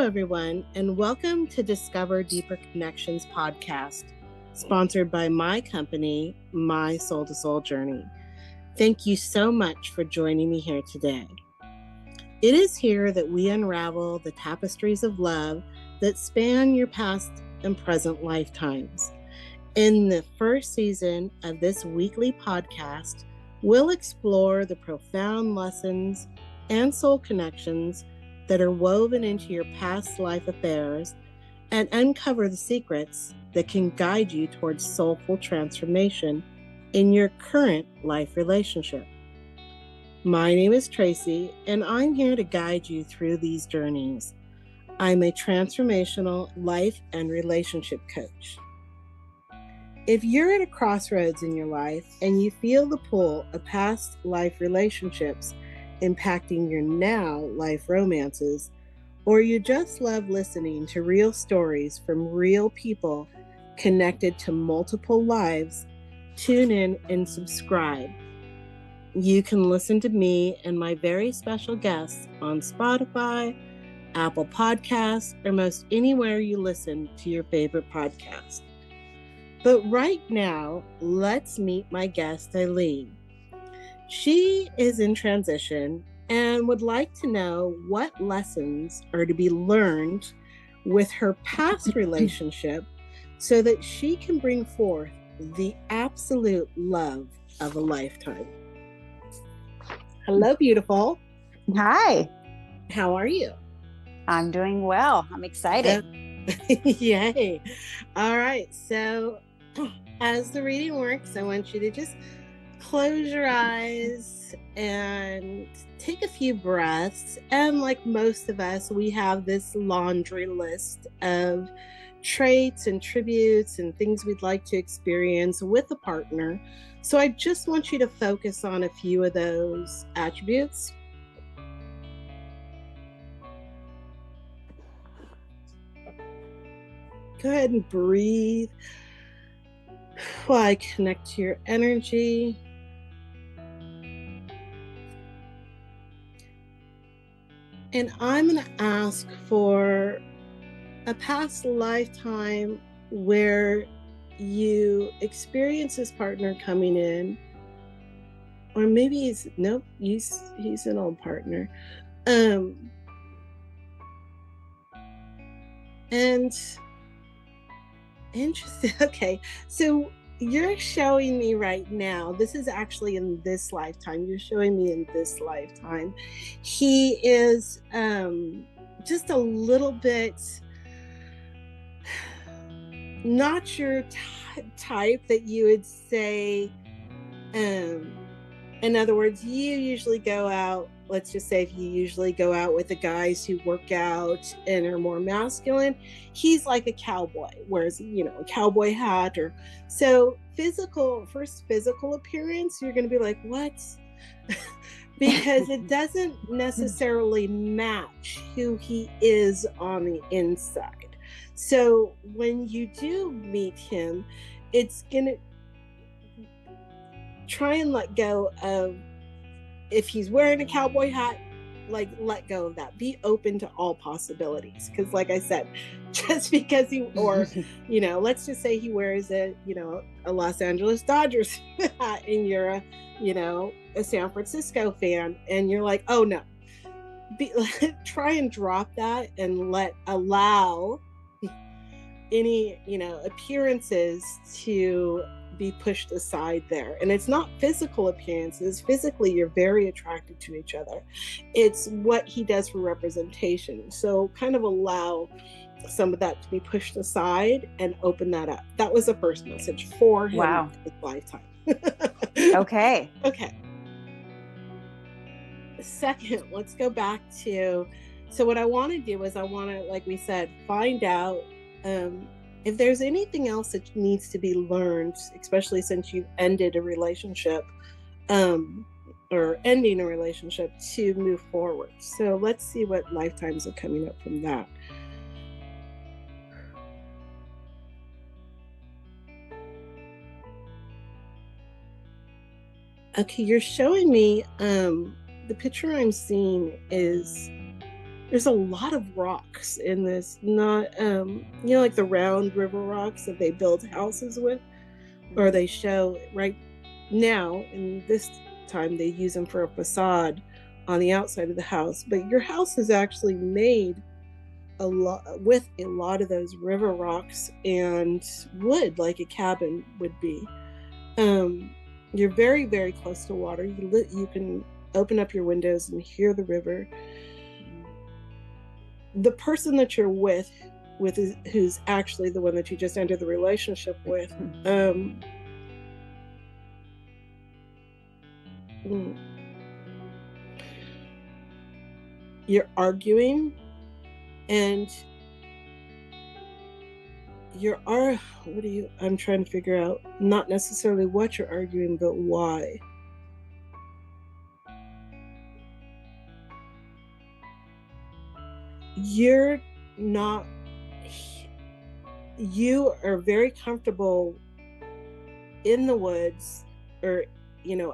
everyone, and welcome to Discover Deeper Connections podcast, sponsored by my company, My Soul to Soul Journey. Thank you so much for joining me here today. It is here that we unravel the tapestries of love that span your past and present lifetimes. In the first season of this weekly podcast, we'll explore the profound lessons and soul connections that are woven into your past life affairs and uncover the secrets that can guide you towards soulful transformation in your current life relationship. My name is Tracy, and I'm here to guide you through these journeys. I'm a transformational life and relationship coach. If you're at a crossroads in your life and you feel the pull of past life relationships impacting your now life romances, or you just love listening to real stories from real people connected to multiple lives, tune in and subscribe. You can listen to me and my very special guests on Spotify, Apple Podcasts, or most anywhere you listen to your favorite podcast. But right now, let's meet my guest, Ilene. She is in transition and would like to know what lessons are to be learned with her past relationship so that she can bring forth the absolute love of a lifetime. Hello, beautiful. Hi. How are you? I'm doing well. I'm excited. Yay. All right. So as the reading works, I want you to just close your eyes and take a few breaths. And like most of us, we have this laundry list of traits and tributes and things we'd like to experience with a partner. So I just want you to focus on a few of those attributes. Go ahead and breathe while I connect to your energy. And I'm going to ask for a past lifetime where you experience this partner coming in, or maybe he's an old partner. And interesting. Okay, so you're showing me right now, this is actually in this lifetime. You're showing me in this lifetime. He is just a little bit not your type that you would say. In other words, you usually go out, let's just say if you usually go out with the guys who work out and are more masculine, he's like a cowboy, wears, a cowboy hat. Or so physical appearance, you're going to be like, what? Because it doesn't necessarily match who he is on the inside. So when you do meet him, it's going to try and let go of, if he's wearing a cowboy hat, like let go of that. Be open to all possibilities. Because like I said, just because let's just say he wears a Los Angeles Dodgers hat and you're a San Francisco fan and you're like, oh no. Try and drop that and allow any, appearances to be pushed aside there. And it's not physical appearances. Physically, you're very attracted to each other. It's what he does for representation. So kind of allow some of that to be pushed aside and open that up. That was the first message for him. Wow. In his lifetime. Okay. Second, let's go back to, so what I want to do is like we said, find out if there's anything else that needs to be learned, especially since you've ended a relationship or ending a relationship, to move forward. So let's see what lifetimes are coming up from that. Okay, you're showing me, the picture I'm seeing is there's a lot of rocks in this, not like the round river rocks that they build houses with, or they show right now in this time they use them for a facade on the outside of the house. But your house is actually made a lot of those river rocks and wood, like a cabin would be. You're very, very close to water. You can open up your windows and hear the river. The person that you're with who's actually the one that you just entered the relationship with, you're arguing, and I'm trying to figure out, not necessarily what you're arguing, but why. You are very comfortable in the woods, or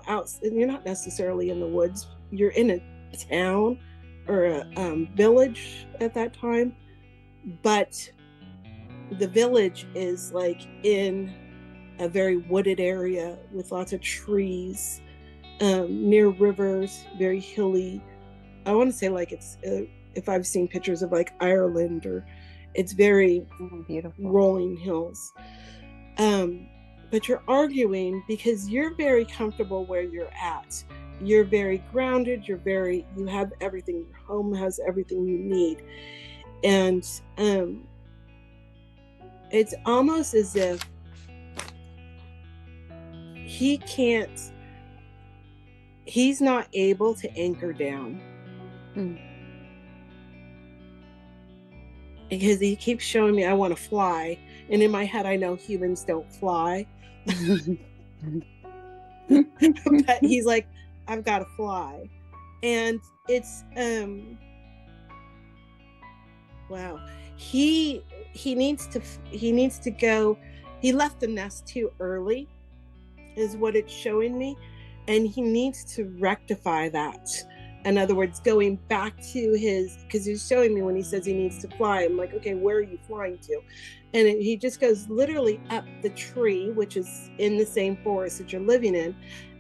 out. You're not necessarily in the woods. You're in a town or a village at that time, but the village is like in a very wooded area with lots of trees, near rivers, very hilly. I want to say like it's if I've seen pictures of like Ireland, or it's very beautiful rolling hills. But you're arguing because you're very comfortable where you're at. You're very grounded. You have everything. Your home has everything you need. And it's almost as if he's not able to anchor down. Because he keeps showing me, I want to fly. And in my head, I know humans don't fly. But he's like, I've got to fly. And it's, wow. He needs to go. He left the nest too early, is what it's showing me. And he needs to rectify that. In other words, going back to because he's showing me when he says he needs to fly. I'm like, okay, where are you flying to? And he just goes literally up the tree, which is in the same forest that you're living in.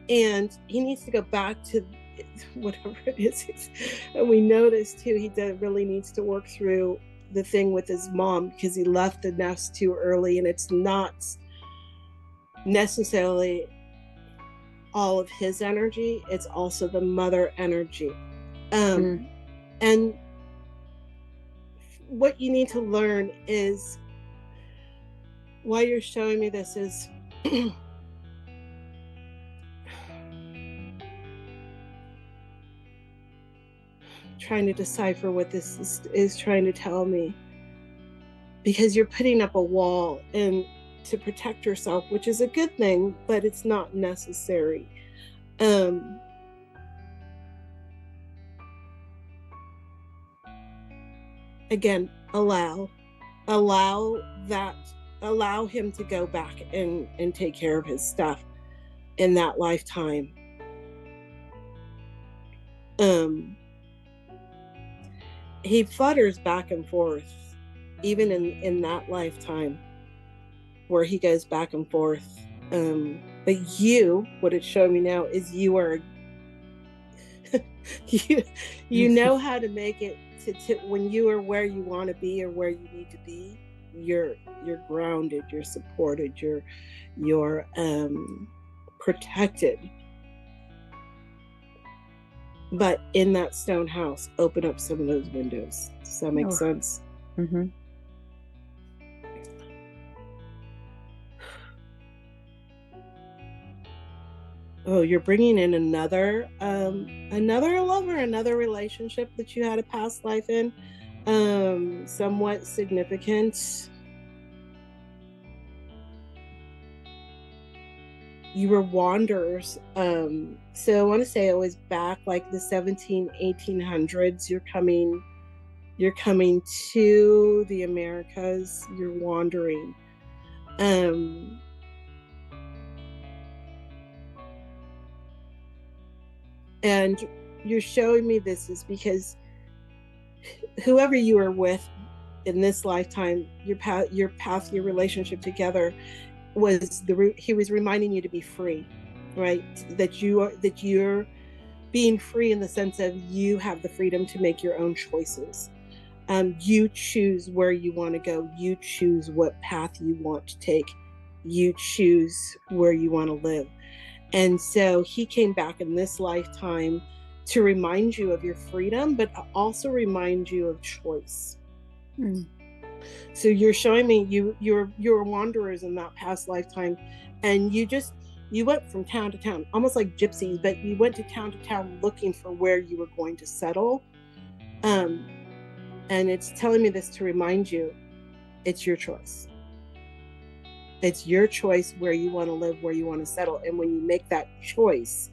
And he needs to go back to whatever it is. And we know this too. He really needs to work through the thing with his mom, because he left the nest too early. And it's not necessarily all of his energy, it's also the mother energy. And what you need to learn is, why you're showing me this is trying to decipher what this is trying to tell me, because you're putting up a wall and to protect yourself, which is a good thing, but it's not necessary. Again, allow him to go back and take care of his stuff in that lifetime. He flutters back and forth, even in that lifetime, where he goes back and forth. But what it's showing me now is you are you know how to make it to when you are where you want to be or where you need to be. You're grounded, you're supported, you're protected. But in that stone house, open up some of those windows. Does that make sense? Mm-hmm. Oh, you're bringing in another lover, another relationship that you had a past life in, somewhat significant. You were wanderers. So I want to say it was back like the 1800s. You're coming to the Americas. You're wandering. And you're showing me this is because whoever you are with in this lifetime, your your relationship together he was reminding you to be free, right? That you're being free in the sense of you have the freedom to make your own choices. You choose where you want to go. You choose what path you want to take. You choose where you want to live. And so he came back in this lifetime to remind you of your freedom, but also remind you of choice. So you're showing me you're wanderers in that past lifetime, and you went from town to town, almost like gypsies, but you went to town looking for where you were going to settle. And it's telling me this to remind you, it's your choice. It's your choice where you want to live, where you want to settle. And when you make that choice,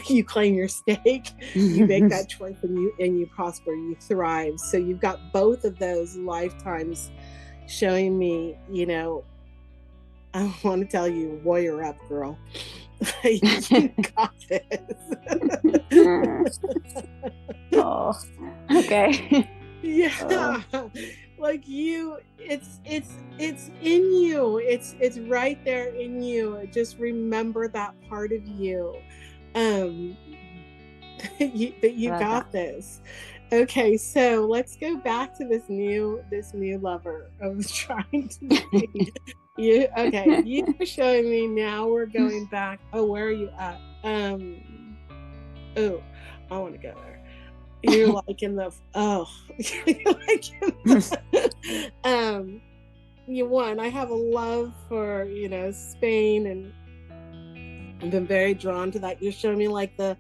you claim your stake, you make that choice, and you prosper, you thrive. So you've got both of those lifetimes showing me, I want to tell you, warrior up, girl. You got this. Oh, okay. Yeah. Like it's in you. It's right there in you. Just remember that part of you. That you got this. Okay, so let's go back to this new lover I was trying to be. You are showing me now. We're going back. Oh, where are you at? Oh, I want to go there. You're like in the I have a love for Spain, and I've been very drawn to that. You're showing me like the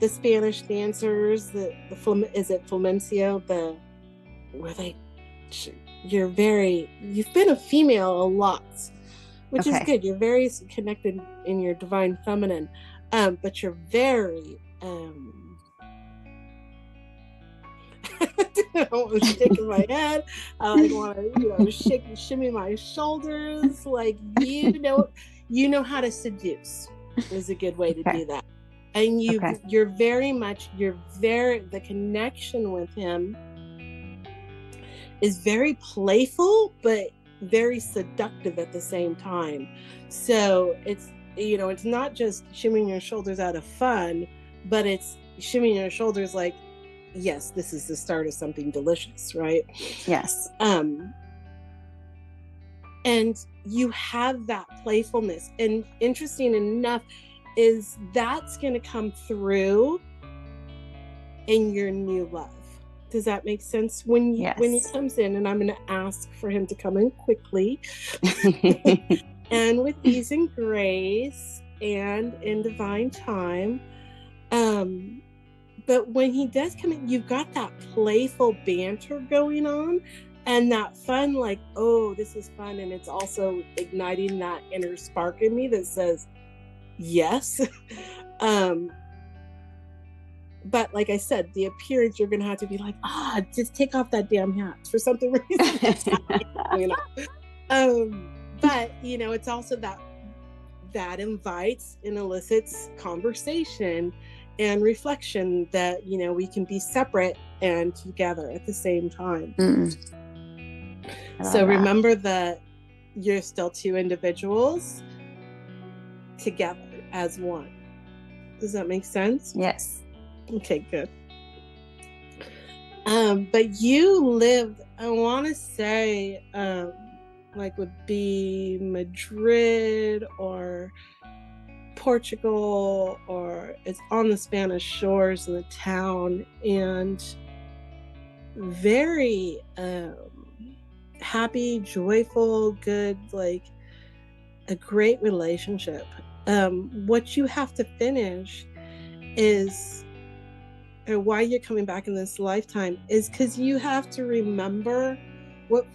Spanish dancers, is it flamenco, you've been a female a lot, which is good. You're very connected in your divine feminine, but you're very I want to shake my head. I want to shimmy my shoulders. Like you know how to seduce is a good way to do that. And the connection with him is very playful, but very seductive at the same time. So it's not just shimmying your shoulders out of fun, but it's shimmying your shoulders like, yes, this is the start of something delicious, right? Yes. And you have that playfulness, and interesting enough is that's going to come through in your new love. Does that make sense? When he comes in, and I'm going to ask for him to come in quickly and with ease and grace and in divine time. But when he does come in, you've got that playful banter going on, and that fun, like, oh, this is fun. And it's also igniting that inner spark in me that says, yes. But like I said, the appearance, you're going to have to be like, just take off that damn hat for something reason. But, it's also that invites and elicits conversation and reflection that, we can be separate and together at the same time. So remember that you're still two individuals together as one. Does that make sense? Yes. Okay, good. But you lived, I want to say, would be Madrid or Portugal, or it's on the Spanish shores in the town, and very happy, joyful, good, like a great relationship. What you have to finish is, or why you're coming back in this lifetime, is because you have to remember what.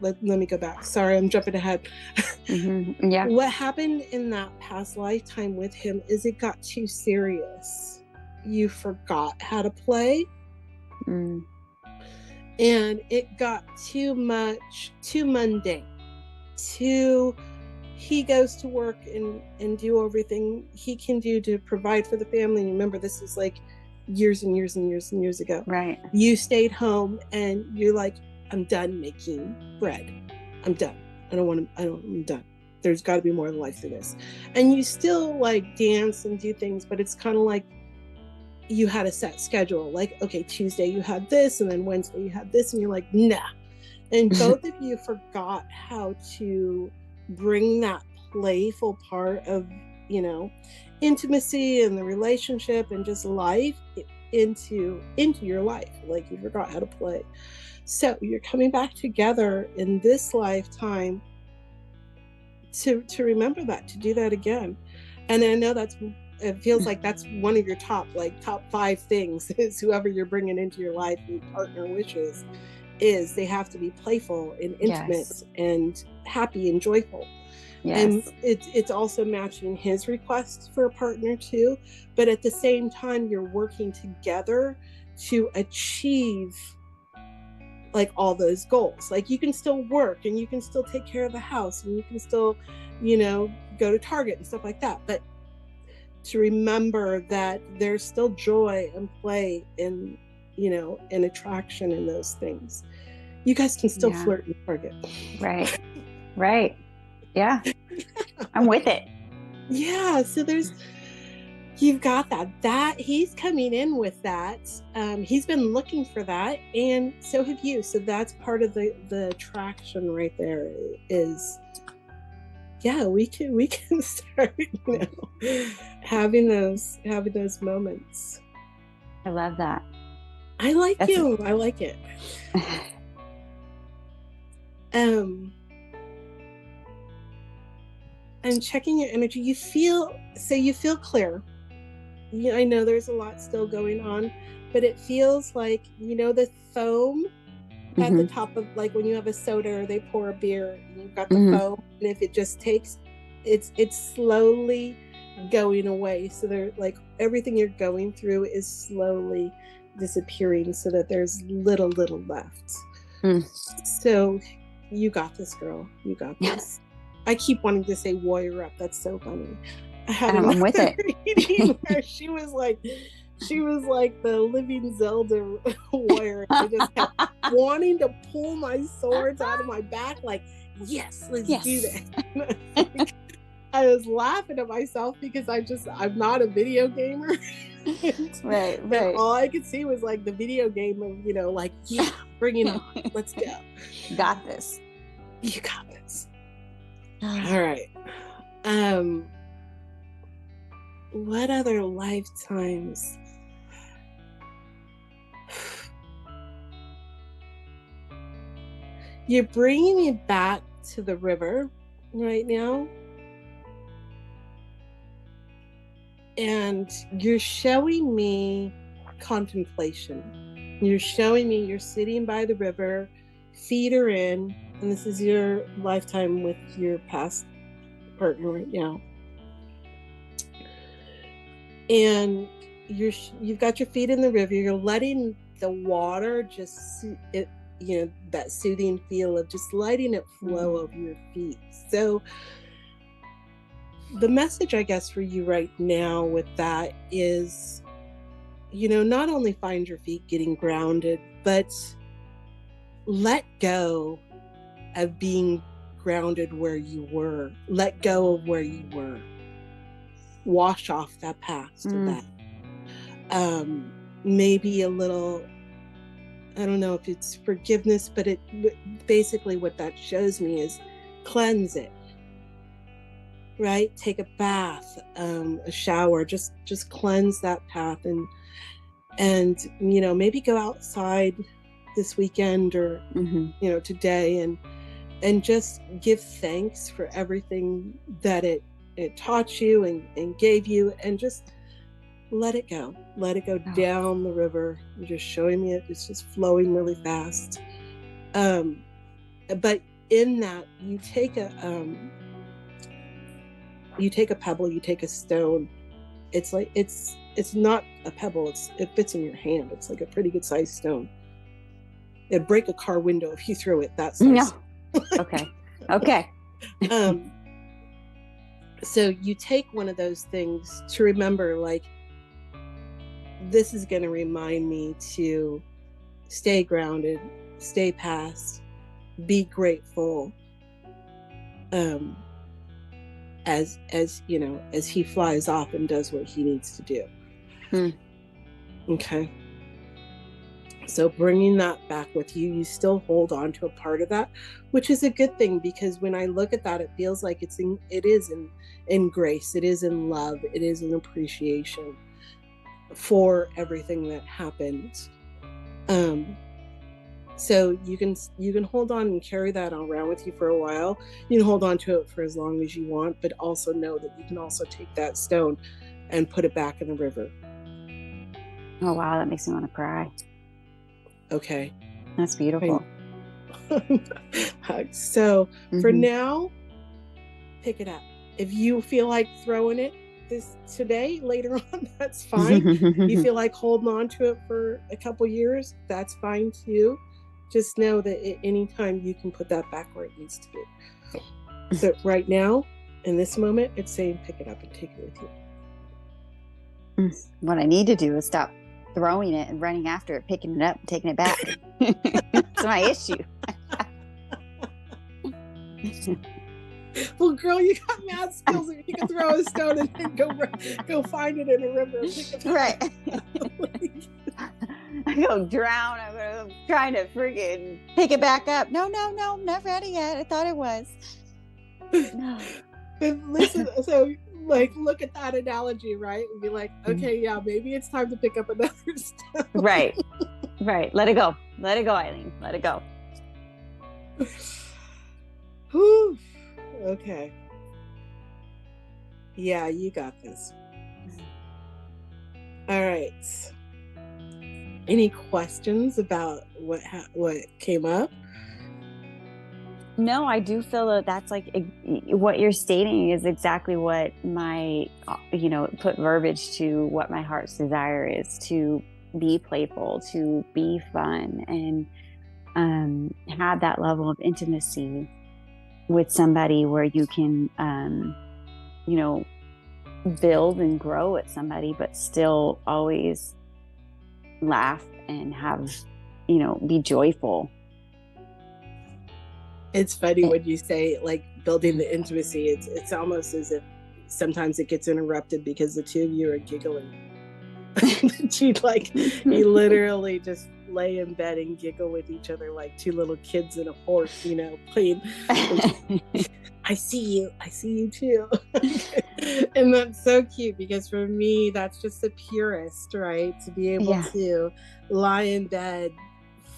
Let me go back. Sorry, I'm jumping ahead. Yeah. What happened in that past lifetime with him is it got too serious. You forgot how to play. And it got too much, too mundane. he goes to work and do everything he can do to provide for the family. And remember, this is like years and years and years and years ago. Right. You stayed home and you're like, I'm done making bread. I'm done. I'm done. There's got to be more to life than this. And you still like dance and do things, but it's kind of like you had a set schedule. Like, okay, Tuesday you had this, and then Wednesday you had this, and you're like, nah. And both of you forgot how to bring that playful part of, you know, intimacy and the relationship and just life into your life. Like, you forgot how to play. So you're coming back together in this lifetime to remember that, to do that again. And I know it feels like that's one of your top 5 things is whoever you're bringing into your life, your partner wishes, is they have to be playful and intimate and happy and joyful. Yes. And it's also matching his request for a partner too. But at the same time, you're working together to achieve like all those goals. Like, you can still work and you can still take care of the house and you can still, you know, go to Target and stuff like that. But to remember that there's still joy and play and, you know, and attraction in those things. You guys can still flirt in Target. Right. Right. Yeah. I'm with it. Yeah. So you've got that he's coming in with that. He's been looking for that, and so have you. So that's part of the attraction right there is, yeah, we can start, you know, having those moments. I love that. I like it. And checking your energy, you feel clear. Yeah, I know there's a lot still going on, but it feels like, you know, the foam at the top of, like when you have a soda or they pour a beer and you've got the foam, and if it just takes, it's slowly going away. So they're like, everything you're going through is slowly disappearing so that there's little left. So you got this, girl. You got this. I keep wanting to say warrior up. That's so funny. I'm with it. Reading where she was like the living Zelda warrior. I just kept wanting to pull my swords out of my back, like, yes, let's do that. I was laughing at myself because I'm not a video gamer. Right. And all I could see was like the video game of, you know, like, yeah, bring it on. Let's go. Got this. You got this. All right. What other lifetimes? You're bringing me back to the river right now. And you're showing me contemplation. You're showing me you're sitting by the river, feet are in, and this is your lifetime with your past partner right now. And you've got your feet in the river. You're letting the water just, you know, that soothing feel of just letting it flow over your feet. So the message, I guess, for you right now with that is, you know, not only find your feet getting grounded, but let go of being grounded where you were. Let go of where you were. Wash off that past of that. Maybe a little, I don't know if it's forgiveness, but it basically what that shows me is cleanse it. Right? Take a bath, a shower, just cleanse that path and you know, maybe go outside this weekend or you know, today and just give thanks for everything that it taught you and gave you, and just let it go down the river. You're just showing me it's just flowing really fast. But in that, you take a pebble, you take a stone. It's like, it's not a pebble, it fits in your hand. It's like a pretty good sized stone. It'd break a car window if you threw it that size. No. Okay. So you take one of those things to remember, like, this is going to remind me to stay grounded, stay past, be grateful, as you know, as he flies off and does what he needs to do. Okay. So bringing that back with you, you still hold on to a part of that, which is a good thing, because when I look at that, it feels like it is in grace, it is in love, it is in appreciation for everything that happens. So you can hold on and carry that around with you for a while. You can hold on to it for as long as you want, but also know that you can also take that stone and put it back in the river. Oh, wow. That makes me want to cry. Okay. That's beautiful. So for now, pick it up. If you feel like throwing it today, later on, that's fine. You feel like holding on to it for a couple years, that's fine too. Just know that at any time you can put that back where it needs to be. So right now, in this moment, it's saying pick it up and take it with you. What I need to do is stop throwing it and running after it, picking it up and taking it back. It's my issue. Well, girl, you got mad skills. You can throw a stone and then go find it in a river. Right. I go drown. I'm trying to freaking pick it back up. No, not ready yet. I thought it was. But listen, so like, look at that analogy, right? And be like, okay, yeah, maybe it's time to pick up another stone. Right. Let it go, Ilene. Let it go. Whew. Okay. Yeah, you got this. All right. Any questions about what came up? No, I do feel that that's like what you're stating is exactly what my, put verbiage to what my heart's desire is, to be playful, to be fun, and have that level of intimacy with somebody where you can, build and grow with somebody, but still always laugh and have, be joyful. It's funny when you say like building the intimacy, it's almost as if sometimes it gets interrupted because the two of you are giggling. You literally just lay in bed and giggle with each other like two little kids in a horse, playing. I see you too. And that's so cute, because for me, that's just the purest, right? To be able to lie in bed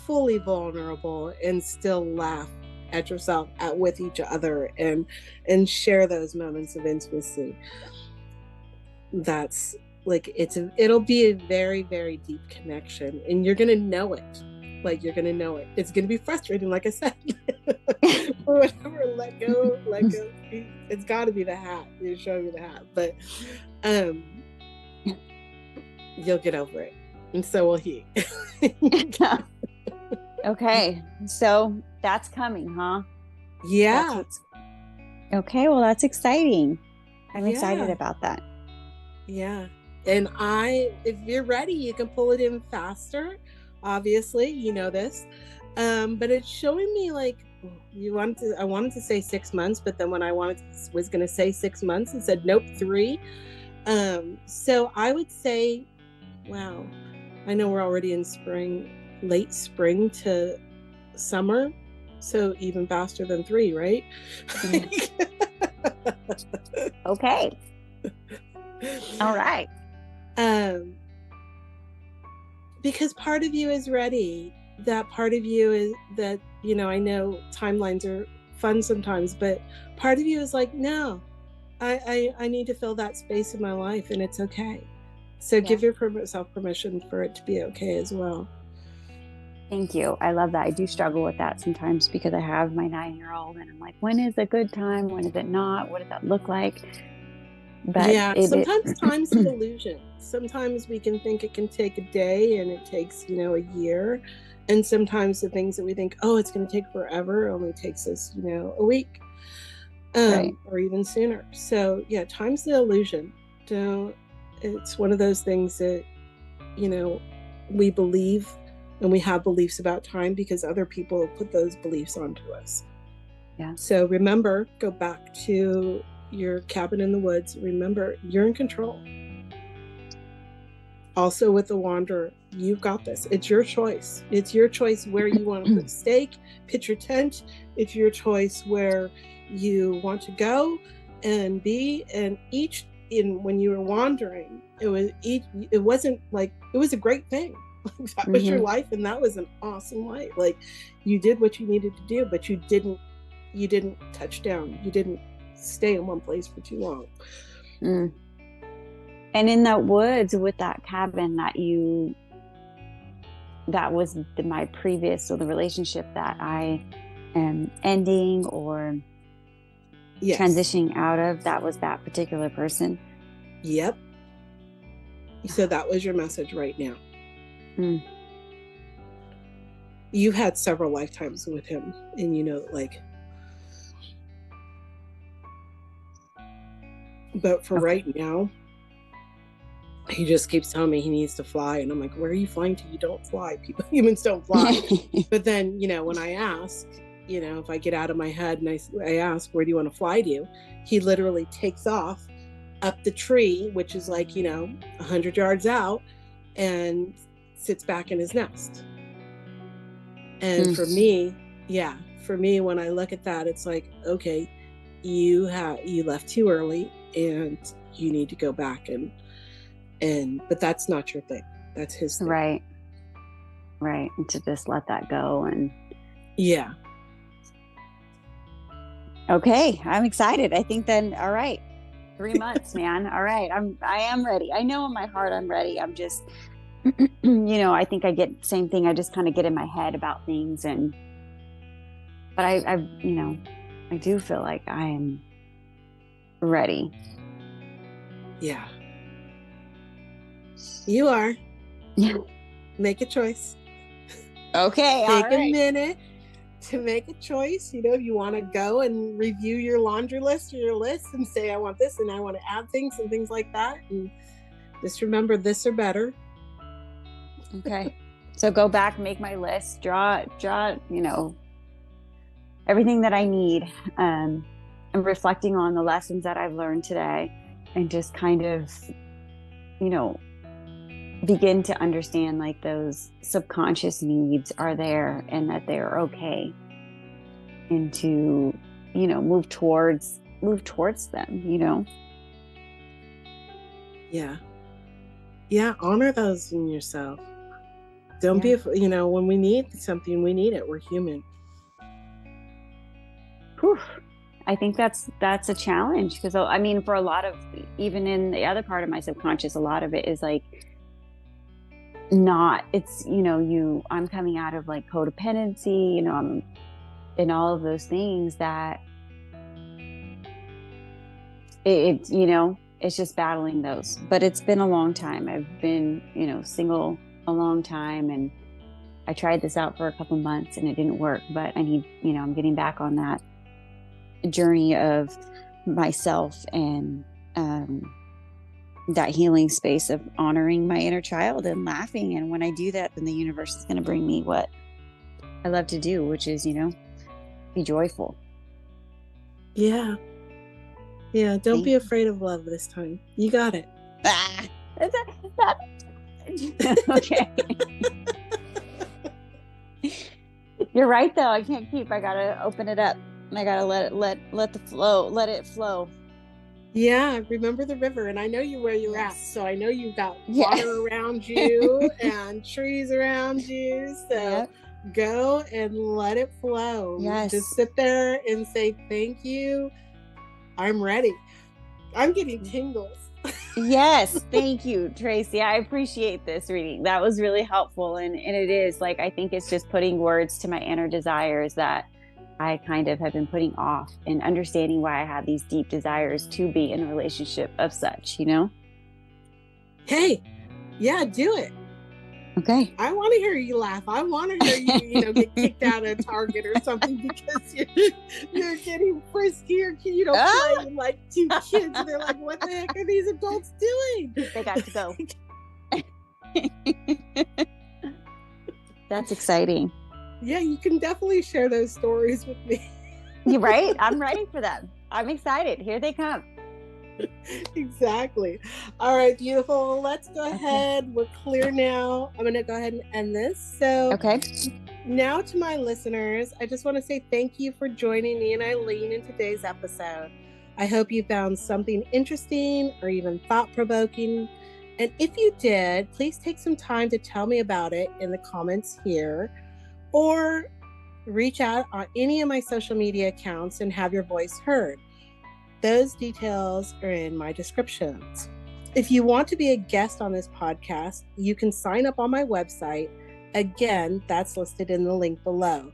fully vulnerable and still laugh at yourself, with each other, and share those moments of intimacy. That's like, it'll be a very, very deep connection, and you're gonna know it. Like, you're gonna know it. It's gonna be frustrating, like I said. Or whatever, let go. It's got to be the hat. You're showing me the hat, but you'll get over it, and so will he. Okay, so that's coming, huh? Yeah. Okay, well, that's exciting. I'm excited about that. Yeah. And if you're ready, you can pull it in faster. Obviously, you know this. But it's showing me like I wanted to say 6 months, but then when I was going to say 6 months, it said, nope, 3. So I would say, wow, I know we're already in spring, late spring to summer. So even faster than 3, right? Okay. All right. Because part of you is ready. That part of you is that, I know timelines are fun sometimes, but part of you is like, no, I need to fill that space in my life, and it's okay. So give yourself permission for it to be okay as well. Thank you. I love that. I do struggle with that sometimes, because I have my 9-year-old and I'm like, when is a good time? When is it not? What does that look like? But sometimes time's an illusion. Sometimes we can think it can take a day, and it takes, a year. And sometimes the things that we think, oh, it's going to take forever, only takes us, a week. Right. or even sooner. So yeah, time's the illusion. Don't. It's one of those things that, you know, we believe, and we have beliefs about time because other people put those beliefs onto us. Yeah. So remember, go back to your cabin in the woods. Remember, you're in control. Also with the wanderer, you've got this. It's your choice. It's your choice where you want to put stake, pitch your tent. It's your choice where you want to go and be. And when you were wandering, it wasn't like, it was a great thing. That was your life, and that was an awesome life. Like, you did what you needed to do, but you didn't touch down. You didn't stay in one place for too long. And in the woods with that cabin that was my previous, so the relationship that I am ending or transitioning out of, that was that particular person. Yep. So that was your message right now. You had several lifetimes with him, and you know, like, but for right now, he just keeps telling me he needs to fly, and I'm like, where are you flying to? You don't fly. Humans don't fly. But then, you know, when I ask, you know, if I get out of my head and I ask, where do you want to fly to? He literally takes off up the tree, which is like, you know, 100 yards out, and sits back in his nest. And for me, when I look at that, it's like, okay, you left too early, and you need to go back but that's not your thing. That's his thing. Right. And to just let that go. And yeah. Okay. I'm excited. I think then, all right, 3 months, man. All right. I am ready. I know in my heart I'm ready. I'm just, you know, I think I get the same thing. I just kind of get in my head about things, but I you know, I do feel like I am ready. Yeah. You are. Yeah. Make a choice. Okay. Take a minute to make a choice. You know, if you want to go and review your laundry list or your list and say, I want this and I want to add things and things like that. And just remember, this or better. Okay. So go back, make my list, draw, you know, everything that I need. And reflecting on the lessons that I've learned today, and just kind of, you know, begin to understand like those subconscious needs are there and that they're okay, and to, you know, move towards them, you know. Yeah, honor those in yourself. Don't be, you know, when we need something, we need it. We're human. Whew. I think that's a challenge, because I mean, for a lot of, even in the other part of my subconscious, a lot of it is like, it's, you know, I'm coming out of like codependency, you know, I'm in all of those things that it, you know, it's just battling those. But it's been a long time. I've been, you know, single a long time, and I tried this out for a couple months and it didn't work, but I need, you know, I'm getting back on that journey of myself and that healing space of honoring my inner child and laughing. And when I do that, then the universe is going to bring me what I love to do, which is, you know, be joyful. Yeah. Don't be afraid of love this time. You got it. Okay. You're right though. I can't keep. I gotta open it up. I gotta let it flow. Yeah, remember the river, and I know where you're at, so I know you've got water around you and trees around you, so go and let it flow. Just sit there and say, thank you, I'm ready. I'm getting tingles. Yes, thank you, Tracy. I appreciate this reading. That was really helpful, and it is, like, I think it's just putting words to my inner desires that I kind of have been putting off, and understanding why I have these deep desires to be in a relationship of such, you know? Hey, yeah, do it. Okay. I want to hear you laugh. I want to hear you, get kicked out of Target or something because you're getting frisky or, playing like two kids. And they're like, what the heck are these adults doing? They got to go. That's exciting. Yeah, you can definitely share those stories with me. You're right. I'm ready for them. I'm excited. Here they come. Exactly. All right, beautiful. Let's go ahead. We're clear now. I'm going to go ahead and end this. So now to my listeners, I just want to say thank you for joining me and Ilene in today's episode. I hope you found something interesting or even thought-provoking. And if you did, please take some time to tell me about it in the comments here, or reach out on any of my social media accounts and have your voice heard. Those details are in my descriptions. If you want to be a guest on this podcast, you can sign up on my website. Again, that's listed in the link below.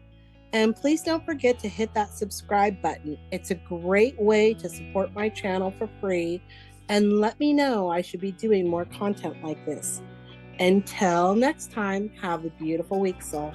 And please don't forget to hit that subscribe button. It's a great way to support my channel for free and let me know I should be doing more content like this. Until next time, have a beautiful week, soul.